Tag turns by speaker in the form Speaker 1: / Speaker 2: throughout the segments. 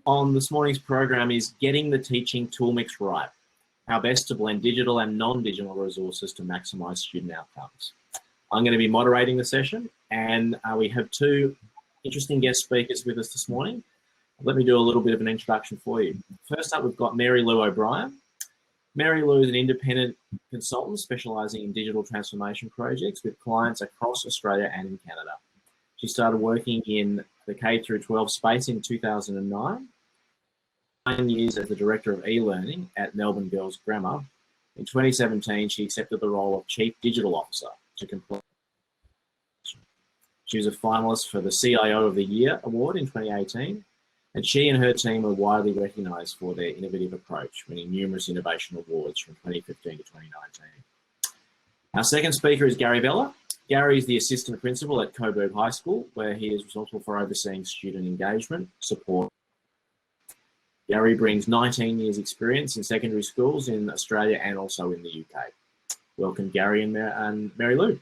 Speaker 1: on this morning's program is getting the teaching Toolmix right, how best to blend digital and non-digital resources to maximise student outcomes. I'm going to be moderating the session, and we have two interesting guest speakers with us this morning. Let me do a little bit of an introduction for you. First up, we've got Mary Lou O'Brien. Mary Lou is an independent consultant specialising in digital transformation projects with clients across Australia and in Canada. She started working in the K12 space in 2009, 9 years as the Director of e-learning at Melbourne Girls Grammar. In 2017, she accepted the role of Chief Digital Officer to complete. She was a finalist for the CIO of the Year Award in 2018, and she and her team are widely recognised for their innovative approach, winning numerous innovation awards from 2015 to 2019. Our second speaker is Gary Vella. Gary is the Assistant Principal at Coburg High School, where he is responsible for overseeing student engagement, support. Gary brings 19 years experience in secondary schools in Australia and also in the UK. Welcome, Gary and Mary Lou.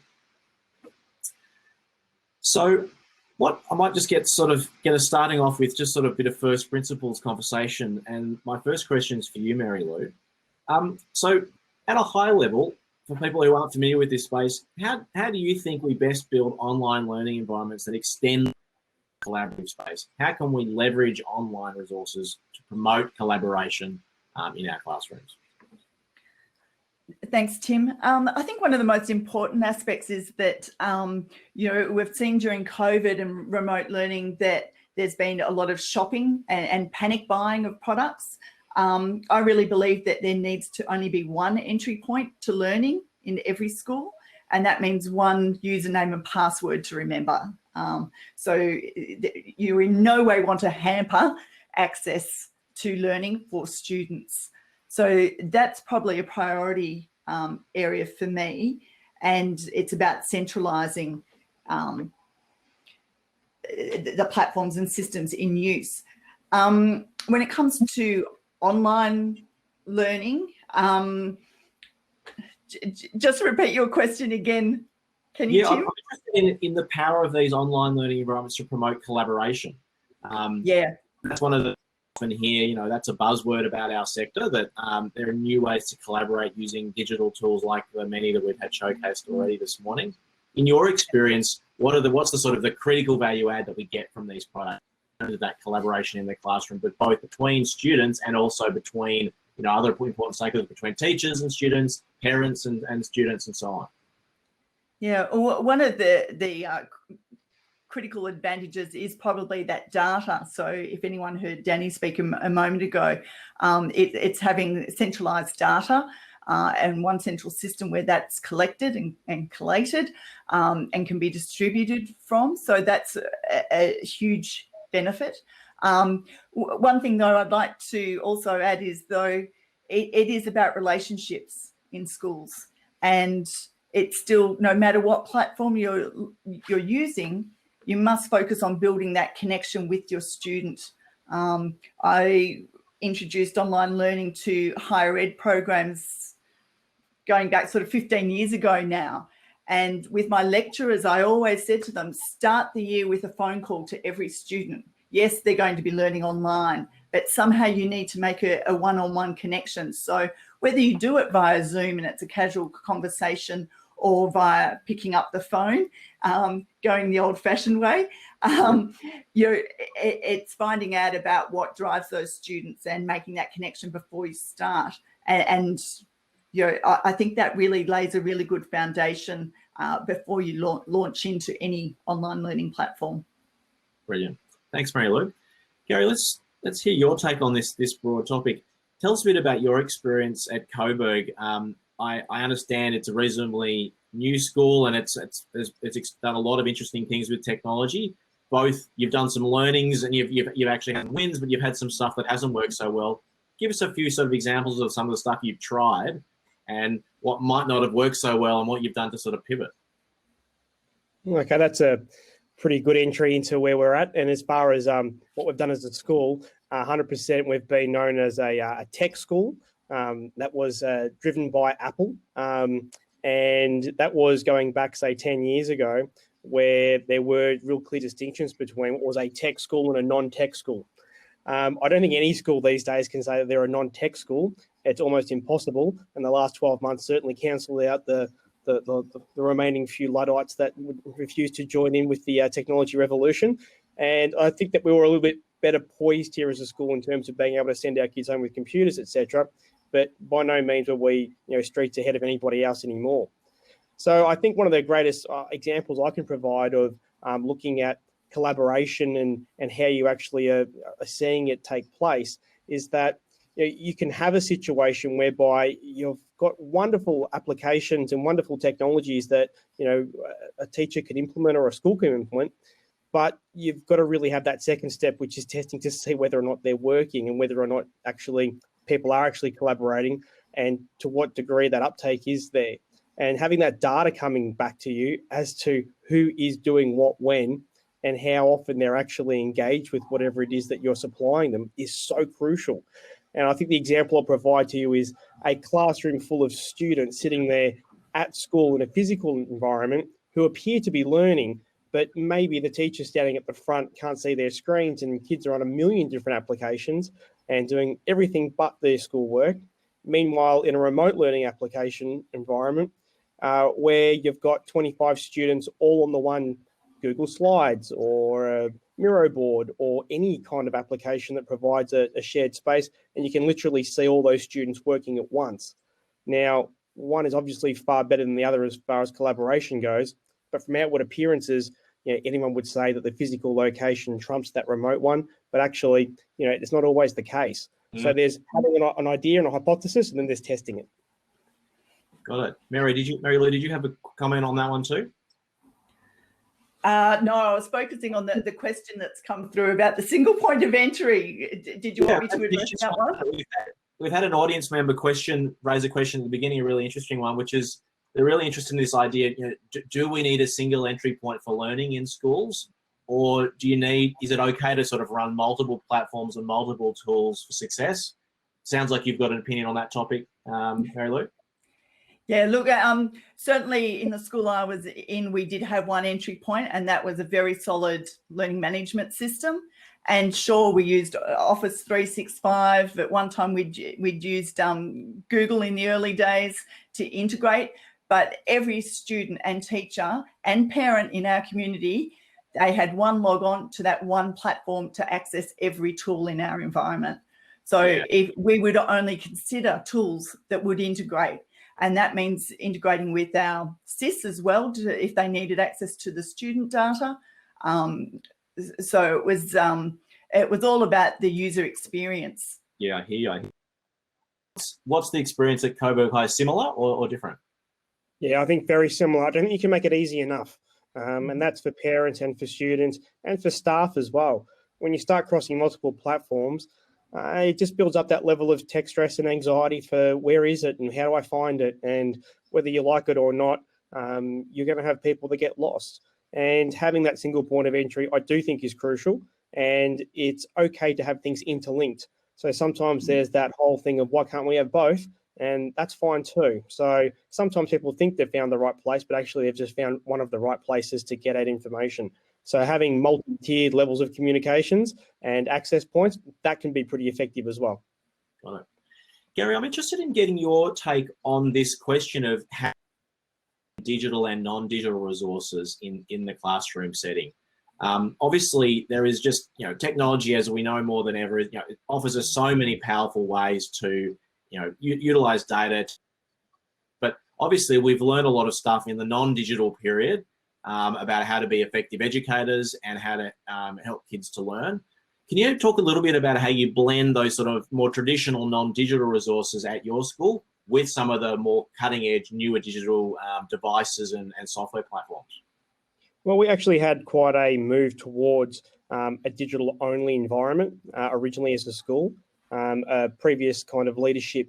Speaker 1: So what I might just get us starting off with just sort of a bit of first principles conversation. And my first question is for you, Mary Lou. So at a high level, for people who aren't familiar with this space, how do you think we best build online learning environments that extend the collaborative space? How can we leverage online resources to promote collaboration in our classrooms?
Speaker 2: Thanks, Tim. I think one of the most important aspects is that, we've seen during COVID and remote learning that there's been a lot of shopping and panic buying of products. I really believe that there needs to only be one entry point to learning in every school, and that means one username and password to remember. So you in no way want to hamper access to learning for students. So that's probably a priority area for me, and it's about centralising the platforms and systems in use. When it comes to online learning, just repeat your question again. Can you, Tim?
Speaker 1: I'm interested in the power of these online learning environments to promote collaboration. That's one of the often here, that's a buzzword about our sector, that there are new ways to collaborate using digital tools like the many that we've had showcased already this morning. In your experience, what's the sort of the critical value add that we get from these products? That collaboration in the classroom, but both between students and also between other important stakeholders, between teachers and students, parents and students, and so on.
Speaker 2: Yeah, one of the critical advantages is probably that data. So if anyone heard Danny speak a moment ago, it's having centralised data and one central system where that's collected and collated and can be distributed from. So that's a huge benefit. One thing though I'd like to also add is though it is about relationships in schools, and it's still, no matter what platform you're using, you must focus on building that connection with your student. I introduced online learning to higher ed programs going back sort of 15 years ago now. And with my lecturers, I always said to them, start the year with a phone call to every student. Yes, they're going to be learning online, but somehow you need to make a one-on-one connection. So whether you do it via Zoom and it's a casual conversation, or via picking up the phone, going the old-fashioned way, it's finding out about what drives those students and making that connection before you start. And I think that really lays a really good foundation before you launch into any online learning platform.
Speaker 1: Brilliant. Thanks, Mary Lou. Gary, let's hear your take on this broad topic. Tell us a bit about your experience at Coburg. I understand it's a reasonably new school, and it's done a lot of interesting things with technology. Both you've done some learnings and you've actually had wins, but you've had some stuff that hasn't worked so well. Give us a few sort of examples of some of the stuff you've tried and what might not have worked so well and what you've done to sort of pivot.
Speaker 3: Okay, that's a pretty good entry into where we're at. And as far as what we've done as a school, 100% we've been known as a tech school. That was driven by Apple. And that was going back, say, 10 years ago, where there were real clear distinctions between what was a tech school and a non-tech school. I don't think any school these days can say that they're a non-tech school. It's almost impossible. And the last 12 months certainly cancelled out the remaining few Luddites that would refuse to join in with the technology revolution. And I think that we were a little bit better poised here as a school in terms of being able to send our kids home with computers, etc. But by no means were we, streets ahead of anybody else anymore. So I think one of the greatest examples I can provide of looking at collaboration and how you actually are seeing it take place is that you can have a situation whereby you've got wonderful applications and wonderful technologies that a teacher can implement or a school can implement, but you've got to really have that second step, which is testing to see whether or not they're working and whether or not actually people are actually collaborating and to what degree that uptake is there. And having that data coming back to you as to who is doing what when and how often they're actually engaged with whatever it is that you're supplying them is so crucial. And I think the example I'll provide to you is a classroom full of students sitting there at school in a physical environment who appear to be learning, but maybe the teacher standing at the front can't see their screens and kids are on a million different applications and doing everything but their schoolwork. Meanwhile, in a remote learning application environment, where you've got 25 students all on the one Google Slides or a Miro board or any kind of application that provides a shared space, and you can literally see all those students working at once. Now, one is obviously far better than the other as far as collaboration goes, but from outward appearances, anyone would say that the physical location trumps that remote one, but actually, it's not always the case. Mm. So there's having an idea and a hypothesis, and then there's testing it.
Speaker 1: Got it. Mary Lou, did you have a comment on that one too?
Speaker 2: No, I was focusing on the question that's come through about the single point of entry. Did you want me to address that one?
Speaker 1: We've had an audience member raise a question at the beginning, a really interesting one, which is they're really interested in this idea, do we need a single entry point for learning in schools? Or is it okay to sort of run multiple platforms and multiple tools for success? Sounds like you've got an opinion on that topic, Mary Lou.
Speaker 2: Yeah, look, certainly in the school I was in, we did have one entry point, and that was a very solid learning management system. And sure, we used Office 365. At one time, we'd used Google in the early days to integrate. But every student and teacher and parent in our community, they had one log on to that one platform to access every tool in our environment. So if we would only consider tools that would integrate. And that means integrating with our SIS as well, if they needed access to the student data. So it was all about the user experience.
Speaker 1: Yeah, I hear you. What's the experience at Coburg High? Similar or different?
Speaker 3: Yeah, I think very similar. I don't think you can make it easy enough. And that's for parents and for students and for staff as well. When you start crossing multiple platforms, it just builds up that level of tech stress and anxiety for where is it and how do I find it, and whether you like it or not, you're going to have people that get lost. And having that single point of entry, I do think is crucial, and it's okay to have things interlinked. So sometimes there's that whole thing of why can't we have both? And that's fine too. So sometimes people think they've found the right place, but actually they've just found one of the right places to get at information. So having multi-tiered levels of communications and access points, that can be pretty effective as well.
Speaker 1: Got it. Gary, I'm interested in getting your take on this question of how digital and non-digital resources in the classroom setting. Obviously, there is just, technology, as we know more than ever, it offers us so many powerful ways to, utilize data. But obviously, we've learned a lot of stuff in the non-digital period about how to be effective educators and how to help kids to learn. Can you talk a little bit about how you blend those sort of more traditional non-digital resources at your school with some of the more cutting-edge, newer digital devices and software platforms?
Speaker 3: Well, we actually had quite a move towards a digital-only environment originally as a school. A previous kind of leadership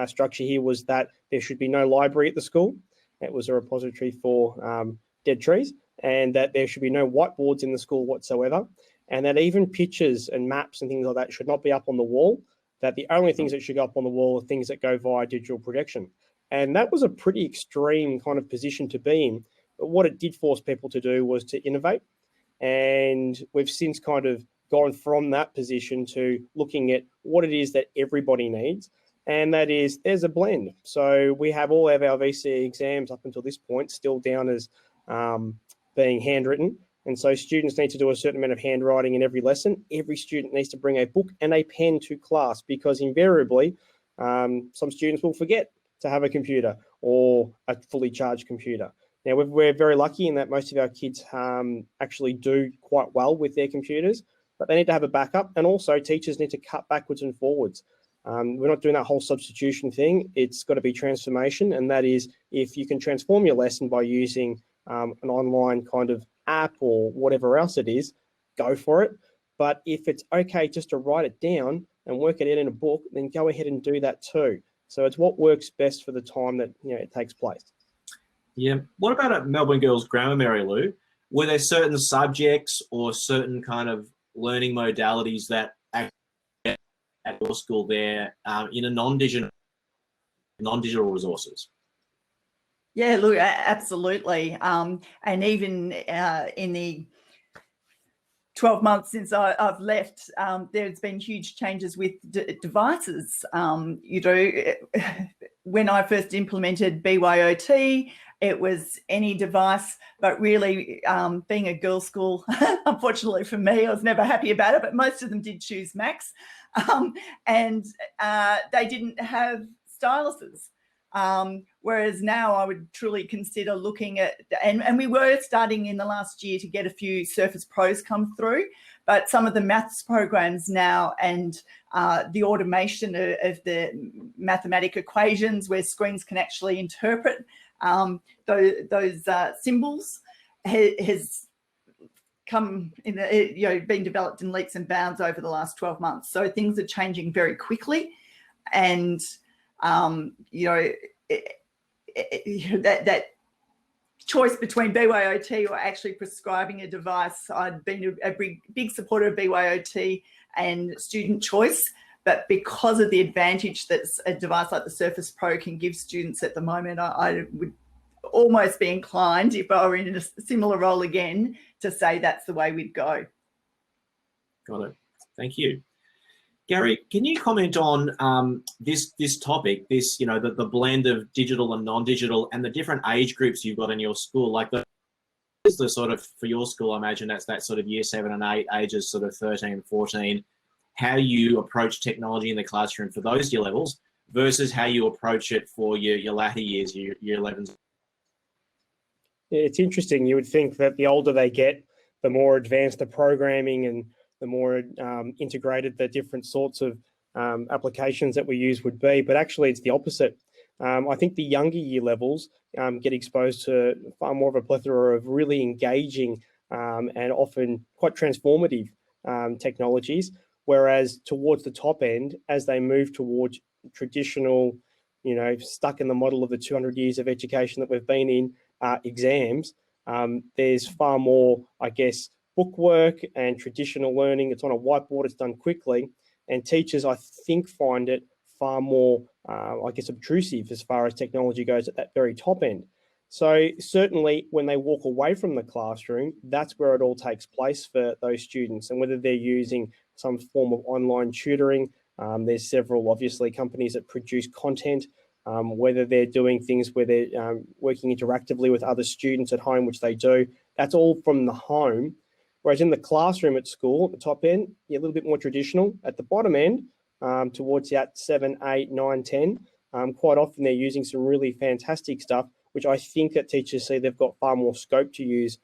Speaker 3: structure here was that there should be no library at the school. It was a repository for dead trees, and that there should be no whiteboards in the school whatsoever, and that even pictures and maps and things like that should not be up on the wall, that the only things that should go up on the wall are things that go via digital projection. And that was a pretty extreme kind of position to be in. But what it did force people to do was to innovate. And we've since kind of gone from that position to looking at what it is that everybody needs. And that is, there's a blend. So we have all of our VC exams up until this point still down as being handwritten. And so students need to do a certain amount of handwriting in every lesson. Every student needs to bring a book and a pen to class, because invariably some students will forget to have a computer or a fully charged computer. Now, we're very lucky in that most of our kids actually do quite well with their computers, but they need to have a backup, and also teachers need to cut backwards and forwards. We're not doing that whole substitution thing. It's got to be transformation, and that is if you can transform your lesson by using an online kind of app or whatever else it is, go for it. But if it's okay just to write it down and work it out in a book, then go ahead and do that too. So it's what works best for the time that it takes place.
Speaker 1: Yeah. What about at Melbourne Girls Grammar, Mary Lou? Were there certain subjects or certain kind of learning modalities that at your school there in a non-digital resources?
Speaker 2: Yeah, look, absolutely. And even in the 12 months since I've left, there's been huge changes with devices. When I first implemented BYOT, it was any device, but really being a girls' school, unfortunately for me, I was never happy about it, but most of them did choose Max. And they didn't have styluses. Whereas now I would truly consider looking at, and we were starting in the last year to get a few Surface Pros come through, but some of the maths programs now and the automation of the mathematic equations where screens can actually interpret those symbols has come in, been developed in leaps and bounds over the last 12 months. So things are changing very quickly, and that choice between BYOT or actually prescribing a device, I'd been a big supporter of BYOT and student choice, but because of the advantage that a device like the Surface Pro can give students at the moment, I would almost be inclined, if I were in a similar role again, to say that's the way we'd go.
Speaker 1: Got it. Thank you. Gary, can you comment on this topic, the blend of digital and non-digital and the different age groups you've got in your school? Like the sort of, for your school, I imagine that's that sort of year 7 and 8, ages sort of 13 and 14, how you approach technology in the classroom for those year levels versus how you approach it for your latter years, your year 11s.
Speaker 3: It's interesting. You would think that the older they get, the more advanced the programming and the more integrated the different sorts of applications that we use would be. But actually, it's the opposite. I think the younger year levels get exposed to far more of a plethora of really engaging and often quite transformative technologies, whereas towards the top end, as they move towards traditional, stuck in the model of the 200 years of education that we've been in, exams, there's far more, I guess, bookwork and traditional learning. It's on a whiteboard, it's done quickly, and teachers, I think, find it far more, obtrusive as far as technology goes at that very top end. So certainly when they walk away from the classroom, that's where it all takes place for those students. And whether they're using some form of online tutoring, there's several, obviously, companies that produce content, whether they're doing things where they're working interactively with other students at home, which they do, that's all from the home. Whereas in the classroom at school, at the top end, a little bit more traditional. At the bottom end, towards that 7, 8, 9, 10, quite often they're using some really fantastic stuff, which I think that teachers see they've got far more scope to use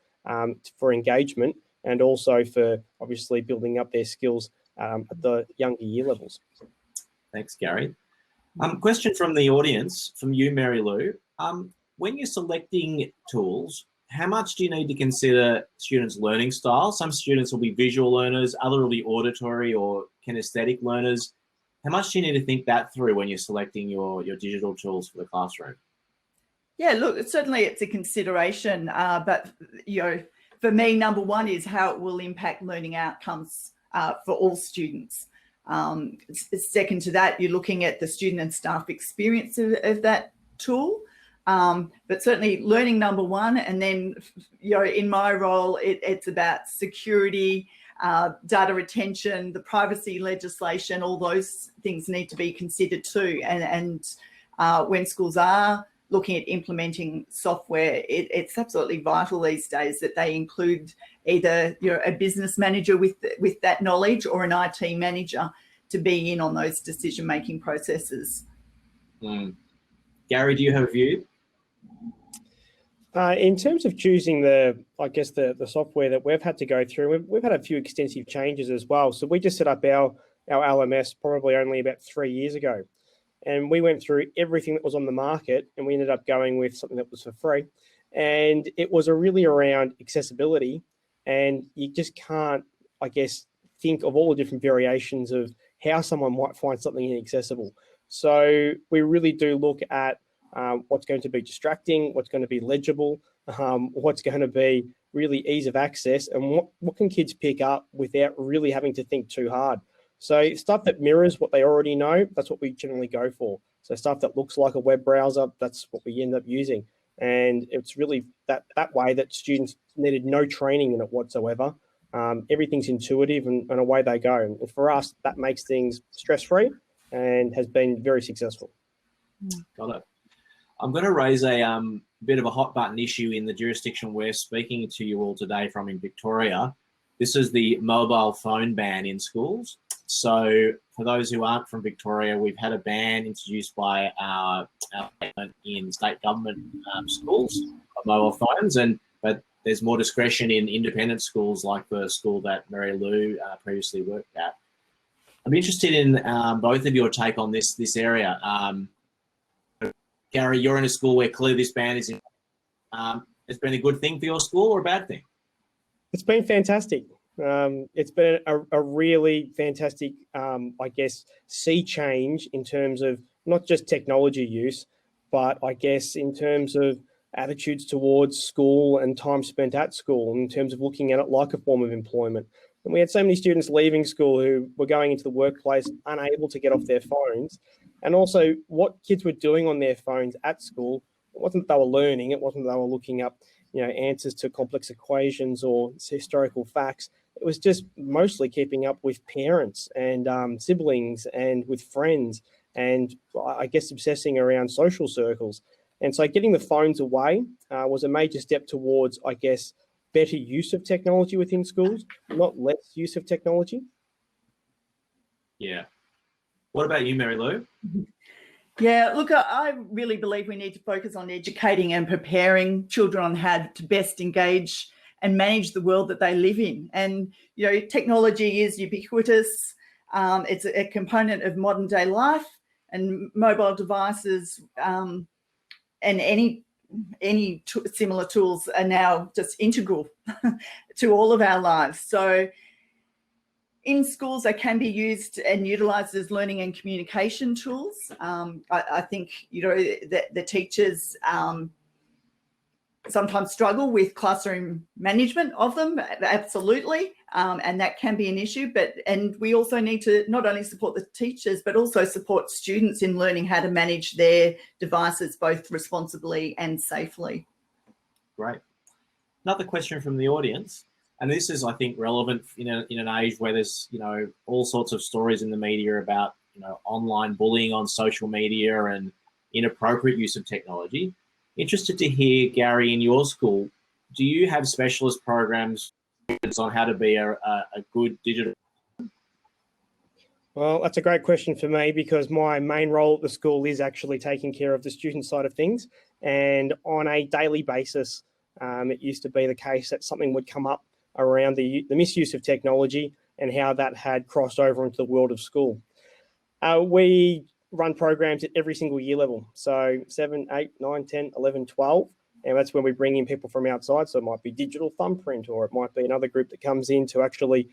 Speaker 3: for engagement and also for obviously building up their skills at the younger year levels.
Speaker 1: Thanks, Gary. Question from the audience, from you, Mary Lou. When you're selecting tools, how much do you need to consider students' learning style? Some students will be visual learners, others will be auditory or kinesthetic learners. How much do you need to think that through when you're selecting your digital tools for the classroom?
Speaker 2: Yeah, look, certainly it's a consideration, but for me, number one is how it will impact learning outcomes for all students. Second to that, you're looking at the student and staff experience of that tool. But certainly learning number one, and then in my role it's about security, data retention, the privacy legislation, all those things need to be considered too. And when schools are looking at implementing software, it's absolutely vital these days that they include either a business manager with that knowledge or an IT manager to be in on those decision-making processes.
Speaker 1: Gary, do you have a view?
Speaker 3: In terms of choosing the software that we've had to go through, we've had a few extensive changes as well. So we just set up our LMS probably only about 3 years ago. And we went through everything that was on the market and we ended up going with something that was for free. And it was really around accessibility. And you just can't, think of all the different variations of how someone might find something inaccessible. So we really do look at what's going to be distracting, what's going to be legible, what's going to be really ease of access, and what can kids pick up without really having to think too hard. So stuff that mirrors what they already know, that's what we generally go for. So stuff that looks like a web browser, that's what we end up using. And it's really that way that students needed no training in it whatsoever. Everything's intuitive and away they go. And for us, that makes things stress-free and has been very successful.
Speaker 1: Got it. I'm going to raise a bit of a hot button issue in the jurisdiction we're speaking to you all today from in Victoria. This is the mobile phone ban in schools. So for those who aren't from Victoria, we've had a ban introduced by our government in state government schools of mobile phones, but there's more discretion in independent schools like the school that Mary Lou previously worked at. I'm interested in both of your take on this area. Gary, you're in a school where clearly this ban is in. It's been a good thing for your school or a bad thing?
Speaker 3: It's been fantastic. It's been a really fantastic, sea change in terms of not just technology use, but in terms of attitudes towards school and time spent at school, in terms of looking at it like a form of employment. And we had so many students leaving school who were going into the workplace unable to get off their phones. And also what kids were doing on their phones at school, it wasn't that they were learning, it wasn't that they were looking up, answers to complex equations or historical facts. It was just mostly keeping up with parents and siblings and with friends and obsessing around social circles. And so getting the phones away was a major step towards, better use of technology within schools, not less use of technology.
Speaker 1: Yeah. What about you, Mary Lou?
Speaker 2: Yeah, look, I really believe we need to focus on educating and preparing children on how to best engage and manage the world that they live in. And, technology is ubiquitous. It's a component of modern day life, and mobile devices and any similar tools are now just integral to all of our lives. So in schools, they can be used and utilised as learning and communication tools. I think, the teachers sometimes struggle with classroom management of them, absolutely, and that can be an issue. And we also need to not only support the teachers, but also support students in learning how to manage their devices both responsibly and safely.
Speaker 1: Great. Another question from the audience, and this is, I think, relevant in an age where there's, all sorts of stories in the media about, online bullying on social media and inappropriate use of technology. Interested to hear, Gary, in your school, do you have specialist programs on how to be a good digital?
Speaker 3: Well, that's a great question for me because my main role at the school is actually taking care of the student side of things. And on a daily basis, it used to be the case that something would come up around the misuse of technology and how that had crossed over into the world of school. We run programs at every single year level. So 7, 8, 9, 10, 11, 12. And that's when we bring in people from outside. So it might be digital thumbprint, or it might be another group that comes in to actually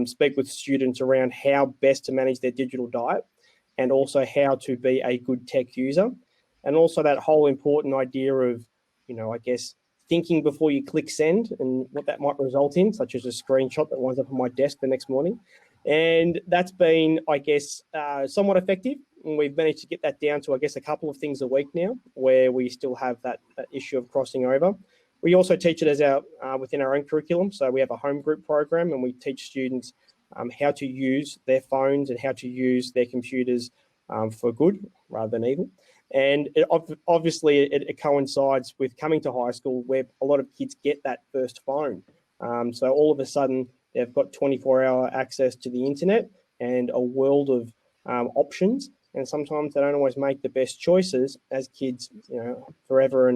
Speaker 3: speak with students around how best to manage their digital diet and also how to be a good tech user. And also that whole important idea of, thinking before you click send and what that might result in, such as a screenshot that winds up on my desk the next morning. And that's been, somewhat effective. And we've managed to get that down to, a couple of things a week now, where we still have that issue of crossing over. We also teach it as within our own curriculum. So we have a home group program, and we teach students how to use their phones and how to use their computers for good rather than evil. And obviously it coincides with coming to high school, where a lot of kids get that first phone. So all of a sudden they've got 24-hour access to the internet and a world of options. And sometimes they don't always make the best choices, as kids, forever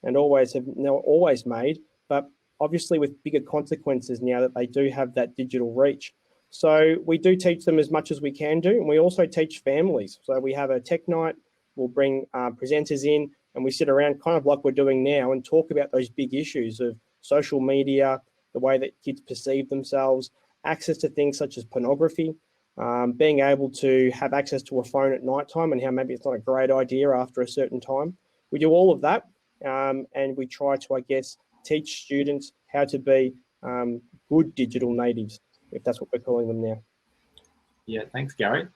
Speaker 3: and always have always made, but obviously with bigger consequences now that they do have that digital reach. So we do teach them as much as we can do, and we also teach families. So we have a tech night. We'll bring presenters in, and we sit around kind of like we're doing now and talk about those big issues of social media, the way that kids perceive themselves, access to things such as pornography, being able to have access to a phone at night time, and how maybe it's not a great idea after a certain time. We do all of that, and we try to, I guess, teach students how to be good digital natives, if that's what we're calling them now.
Speaker 1: Yeah, thanks, Gary.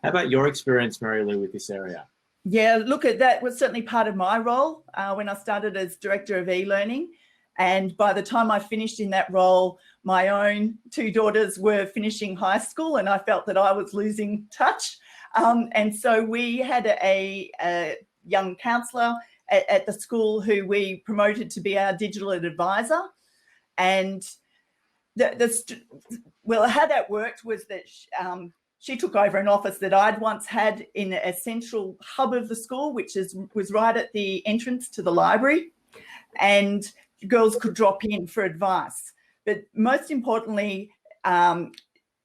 Speaker 1: How about your experience, Mary Lou, with this area?
Speaker 2: Yeah, look, that was certainly part of my role when I started as Director of e-learning. And by the time I finished in that role, my own two daughters were finishing high school, and I felt that I was losing touch. And so we had a young counsellor at the school who we promoted to be our digital advisor. And how that worked was that she took over an office that I'd once had in a central hub of the school, which was right at the entrance to the library, and girls could drop in for advice. But most importantly,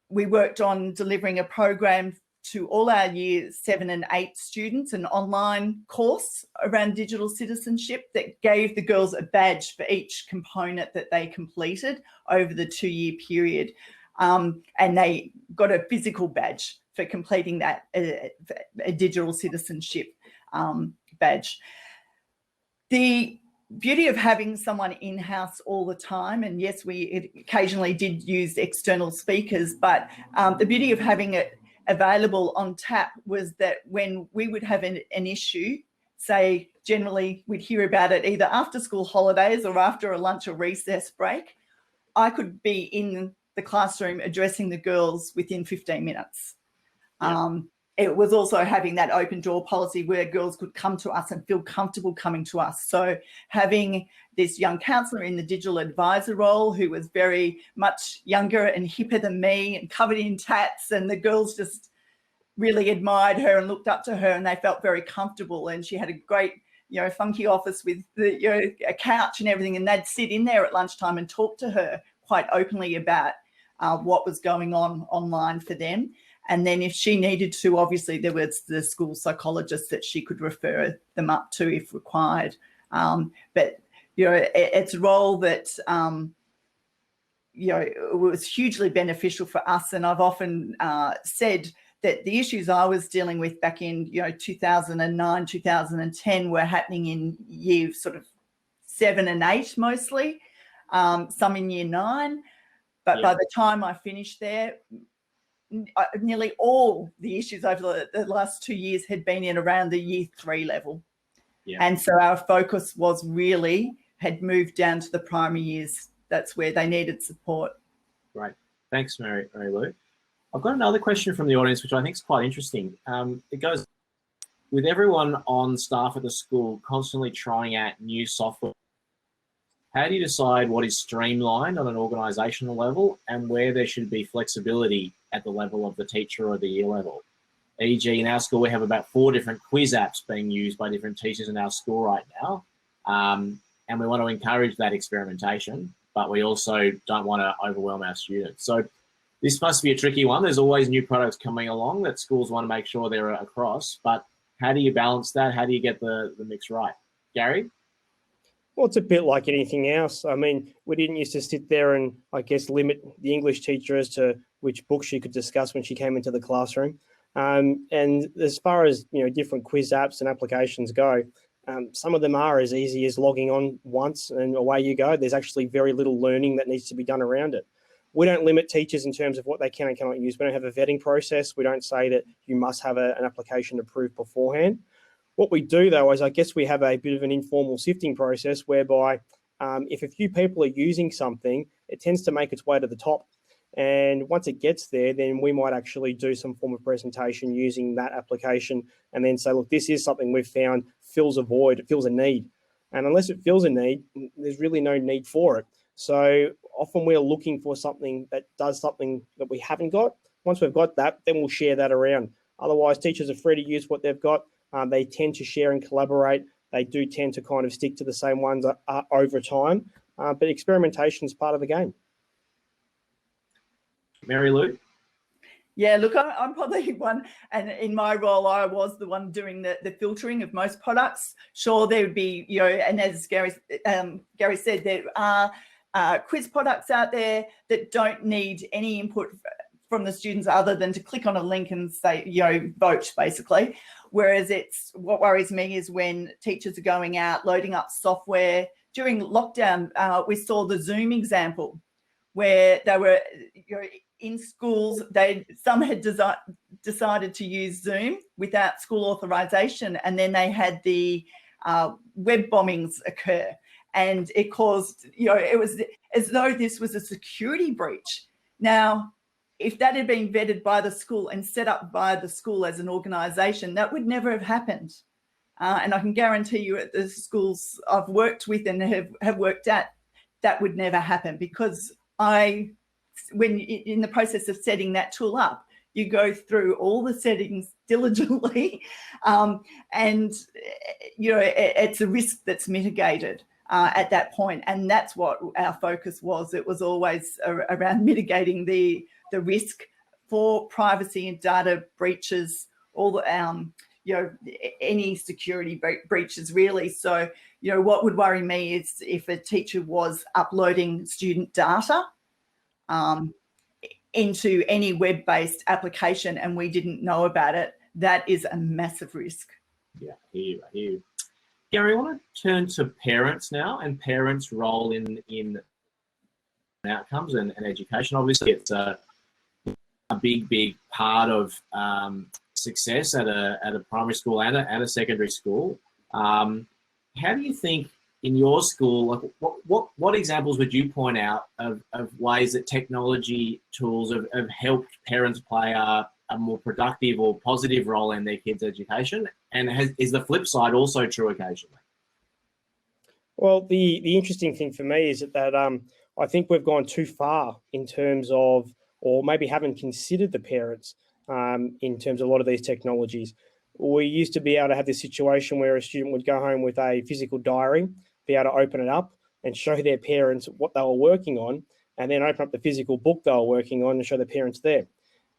Speaker 2: we worked on delivering a program to all our year 7 and 8 students, an online course around digital citizenship that gave the girls a badge for each component that they completed over the 2-year period. And they got a physical badge for completing that, a digital citizenship badge. The beauty of having someone in-house all the time, and yes, we occasionally did use external speakers, but the beauty of having it available on tap was that when we would have an issue, say generally we'd hear about it either after school holidays or after a lunch or recess break, I could be in the classroom addressing the girls within 15 minutes. Yeah. It was also having that open door policy where girls could come to us and feel comfortable coming to us. So having this young counsellor in the digital advisor role who was very much younger and hipper than me and covered in tats, and the girls just really admired her and looked up to her, and they felt very comfortable. And she had a great, funky office with a couch and everything, and they'd sit in there at lunchtime and talk to her quite openly about what was going on online for them. And then if she needed to, obviously there was the school psychologist that she could refer them up to if required. But, it's a role that, it was hugely beneficial for us. And I've often said that the issues I was dealing with back in, 2009, 2010 were happening in year sort of 7 and 8 mostly, some in year 9. But by the time I finished there, nearly all the issues over the last 2 years had been in around the year 3 level. Yeah. And so our focus had moved down to the primary years. That's where they needed support.
Speaker 1: Right. Thanks, Mary Lou. I've got another question from the audience, which I think is quite interesting. It goes, with everyone on staff at the school constantly trying out new software, how do you decide what is streamlined on an organisational level and where there should be flexibility at the level of the teacher or the year level? E.g., in our school, we have about 4 different quiz apps being used by different teachers in our school right now. And we want to encourage that experimentation, but we also don't want to overwhelm our students. So this must be a tricky one. There's always new products coming along that schools want to make sure they're across, but how do you balance that? How do you get the mix right? Gary?
Speaker 3: Well, it's a bit like anything else. I mean, we didn't used to sit there and, I guess, limit the English teacher as to which books she could discuss when she came into the classroom. And as far as, different quiz apps and applications go, some of them are as easy as logging on once and away you go. There's actually very little learning that needs to be done around it. We don't limit teachers in terms of what they can and cannot use. We don't have a vetting process. We don't say that you must have an application approved beforehand. What we do, though, is I guess we have a bit of an informal sifting process whereby if a few people are using something, it tends to make its way to the top. And once it gets there, then we might actually do some form of presentation using that application and then say, look, this is something we've found fills a void, it fills a need. And unless it fills a need, there's really no need for it. So often we're looking for something that does something that we haven't got. Once we've got that, then we'll share that around. Otherwise, teachers are free to use what they've got. They tend to share and collaborate. They do tend to kind of stick to the same ones over time. But experimentation is part of the game.
Speaker 1: Mary Lou?
Speaker 2: Yeah, look, I'm probably one, and in my role, I was the one doing the filtering of most products. Sure, there would be, and as Gary said, there are quiz products out there that don't need any input from the students other than to click on a link and say, vote, basically. Whereas what worries me is when teachers are going out, loading up software. During lockdown, we saw the Zoom example where they were, in schools, some had decided to use Zoom without school authorization, and then they had the web bombings occur, and it caused, it was as though this was a security breach. Now, if that had been vetted by the school and set up by the school as an organization, that would never have happened. And I can guarantee you at the schools I've worked with and have worked at, that would never happen, because when in the process of setting that tool up, you go through all the settings diligently, and it's a risk that's mitigated at that point, and that's what our focus was. It was always around mitigating the risk for privacy and data breaches, all the any security breaches really. So what would worry me is if a teacher was uploading student data into any web-based application and we didn't know about it. That is a massive risk.
Speaker 1: Yeah, I hear you. Gary, I want to turn to parents now and parents' role in outcomes and education. Obviously, it's a big part of success at a primary school and a secondary school. How do you think in your school, like what examples would you point out of ways that technology tools have helped parents play a more productive or positive role in their kids' education? And is the flip side also true occasionally?
Speaker 3: Well, the interesting thing for me is that I think we've gone too far in terms of, or maybe haven't considered the parents in terms of a lot of these technologies. We used to be able to have this situation where a student would go home with a physical diary, be able to open it up and show their parents what they were working on, and then open up the physical book they were working on and show the parents there.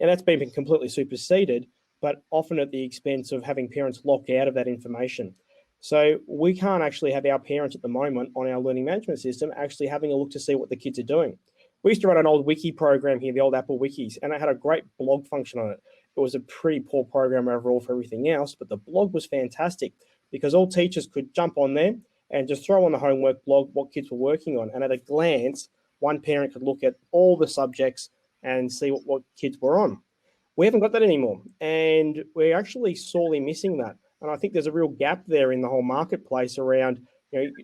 Speaker 3: And that's been completely superseded, but often at the expense of having parents locked out of that information. So we can't actually have our parents at the moment on our learning management system actually having a look to see what the kids are doing. We used to run an old wiki program here, the old Apple Wikis, and it had a great blog function on it. It was a pretty poor program overall for everything else, but the blog was fantastic because all teachers could jump on there and just throw on the homework blog what kids were working on. And at a glance, one parent could look at all the subjects and see what kids were on. We haven't got that anymore, and we're actually sorely missing that. And I think there's a real gap there in the whole marketplace around,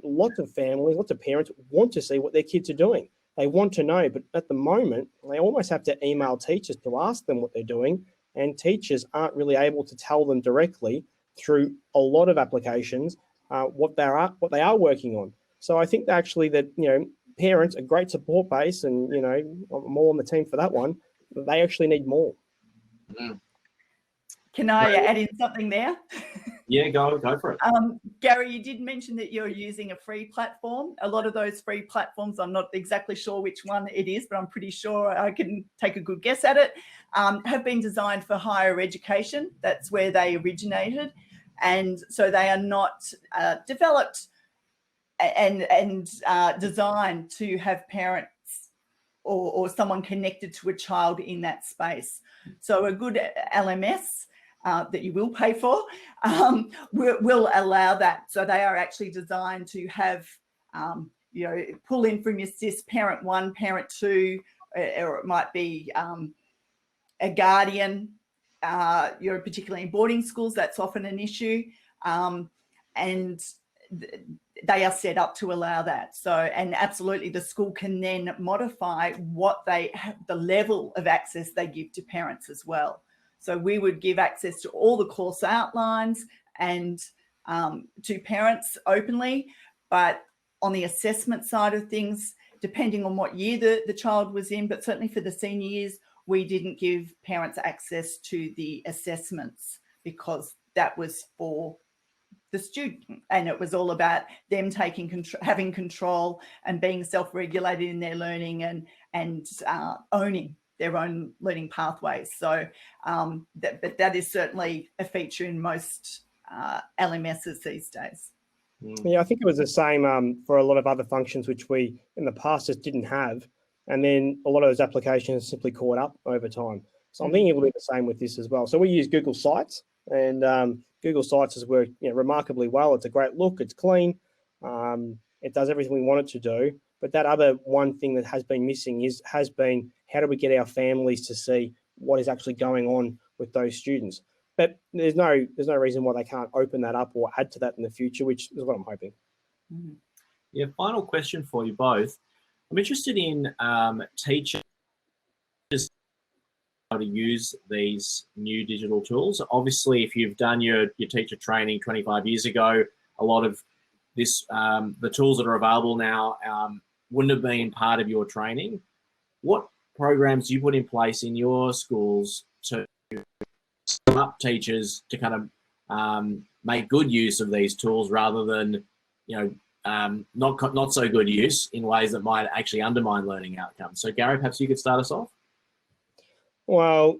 Speaker 3: lots of families, lots of parents want to see what their kids are doing. They want to know, but at the moment, they almost have to email teachers to ask them what they're doing, and teachers aren't really able to tell them directly through a lot of applications what they are working on. So I think actually that parents, a great support base, and I'm all on the team for that one. They actually need more.
Speaker 1: Mm.
Speaker 2: Can I add in something there?
Speaker 1: Yeah, go for it.
Speaker 2: Gary, you did mention that you're using a free platform. A lot of those free platforms, I'm not exactly sure which one it is, but I'm pretty sure I can take a good guess at it, have been designed for higher education. That's where they originated. And so they are not developed and designed to have parents or someone connected to a child in that space. So a good LMS that you will pay for will allow that. So they are actually designed to have, pull in from your SIS parent 1, parent 2, or it might be a guardian, particularly in boarding schools, that's often an issue. And they are set up to allow that. So, and absolutely the school can then modify what they have, the level of access they give to parents as well. So we would give access to all the course outlines and to parents openly, but on the assessment side of things, depending on what year the child was in, but certainly for the senior years, we didn't give parents access to the assessments because that was for the student, and it was all about them having control and being self-regulated in their learning and owning their own learning pathways. So but that is certainly a feature in most LMSs these days.
Speaker 3: Yeah, I think it was the same for a lot of other functions which we in the past just didn't have, and then a lot of those applications simply caught up over time. So I'm thinking it will be the same with this as well. So we use Google Sites, and Google Sites has worked remarkably well. It's a great look, it's clean, it does everything we want it to do. But that other one thing that has been missing has been how do we get our families to see what is actually going on with those students? But there's no reason why they can't open that up or add to that in the future, which is what I'm hoping.
Speaker 1: Yeah, final question for you both. I'm interested in teachers how to use these new digital tools. Obviously, if you've done your teacher training 25 years ago, a lot of this, the tools that are available now wouldn't have been part of your training. What programs do you put in place in your schools to up teachers to kind of make good use of these tools rather than, not so good use in ways that might actually undermine learning outcomes? So Gary, perhaps you could start us off.
Speaker 3: Well,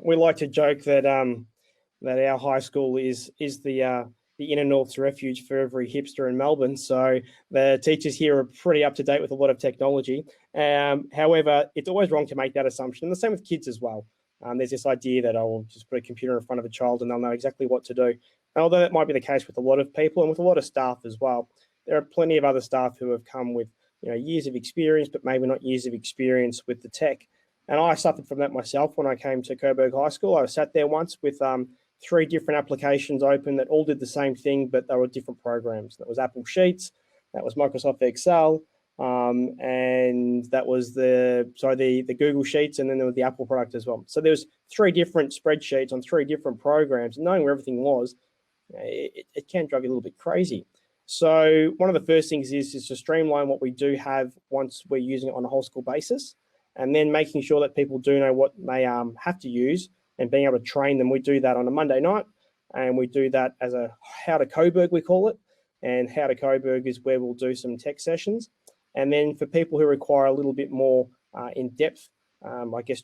Speaker 3: we like to joke that that our high school is the inner north's refuge for every hipster in Melbourne. So the teachers here are pretty up to date with a lot of technology. However, it's always wrong to make that assumption. And the same with kids as well. There's this idea that I'll just put a computer in front of a child and they'll know exactly what to do. And although that might be the case with a lot of people and with a lot of staff as well, there are plenty of other staff who have come with years of experience, but maybe not years of experience with the tech. And I suffered from that myself when I came to Coburg High School. I sat there once with 3 different applications open that all did the same thing, but they were different programs. That was Apple Sheets, that was Microsoft Excel, and that was the Google Sheets, and then there was the Apple product as well. So there was 3 different spreadsheets on 3 different programs, and knowing where everything was, it can drive you a little bit crazy. So one of the first things is to streamline what we do have once we're using it on a whole school basis, and then making sure that people do know what they have to use and being able to train them. We do that on a Monday night, and we do that as a How to Coburg, we call it. And How to Coburg is where we'll do some tech sessions. And then for people who require a little bit more in-depth,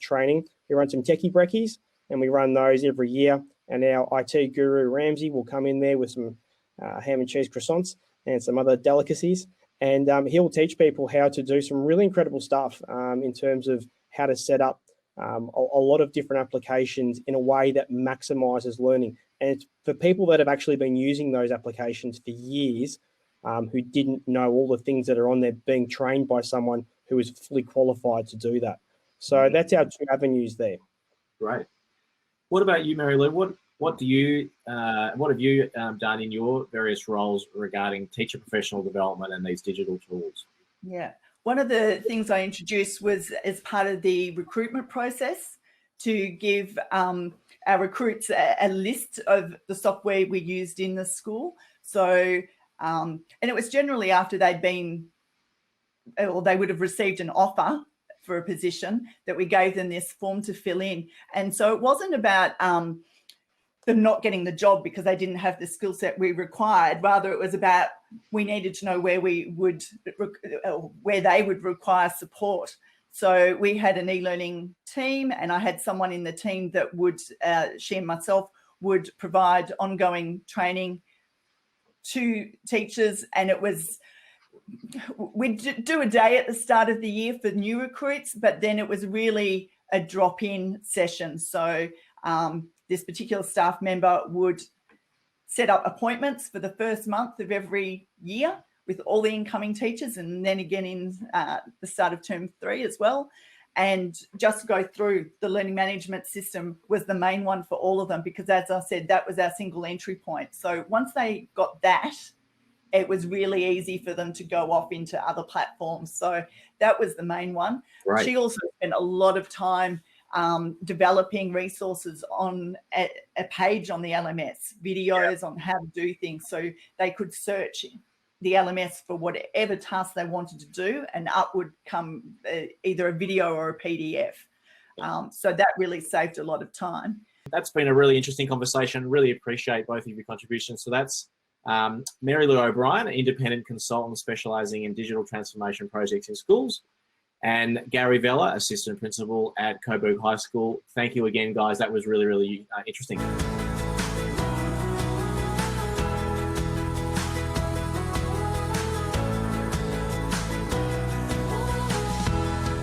Speaker 3: training, we run some techie brekkies, and we run those every year. And our IT guru, Ramsey, will come in there with some ham and cheese croissants and some other delicacies. And he'll teach people how to do some really incredible stuff in terms of how to set up a lot of different applications in a way that maximizes learning. And it's for people that have actually been using those applications for years, who didn't know all the things that are on there, being trained by someone who is fully qualified to do that. So that's our 2 avenues there.
Speaker 1: Great. What about you, Mary Lou? What have you done in your various roles regarding teacher professional development and these digital tools?
Speaker 2: Yeah. One of the things I introduced was as part of the recruitment process to give our recruits a list of the software we used in the school. So, and it was generally after they would have received an offer for a position that we gave them this form to fill in. And so it wasn't about them not getting the job because they didn't have the skill set we required. Rather, it was about we needed to know where they would require support. So we had an e-learning team, and I had someone in the team that would, she and myself, would provide ongoing training to teachers. And it was, we'd do a day at the start of the year for new recruits, but then it was really a drop-in session. So this particular staff member would set up appointments for the first month of every year with all the incoming teachers, and then again in the start of term 3 as well, and just go through the learning management system was the main one for all of them, because as I said, that was our single entry point. So once they got that, it was really easy for them to go off into other platforms. So that was the main one.
Speaker 1: Right.
Speaker 2: She also spent a lot of time developing resources on a page on the LMS, videos on how to do things, so they could search the LMS for whatever task they wanted to do, and up would come either a video or a PDF. So that really saved a lot of time.
Speaker 1: That's been a really interesting conversation. Really appreciate both of your contributions. So that's Mary Lou O'Brien, an independent consultant specialising in digital transformation projects in schools, and Gary Vella, assistant principal at Coburg High School. Thank you again, guys. That was really, really interesting.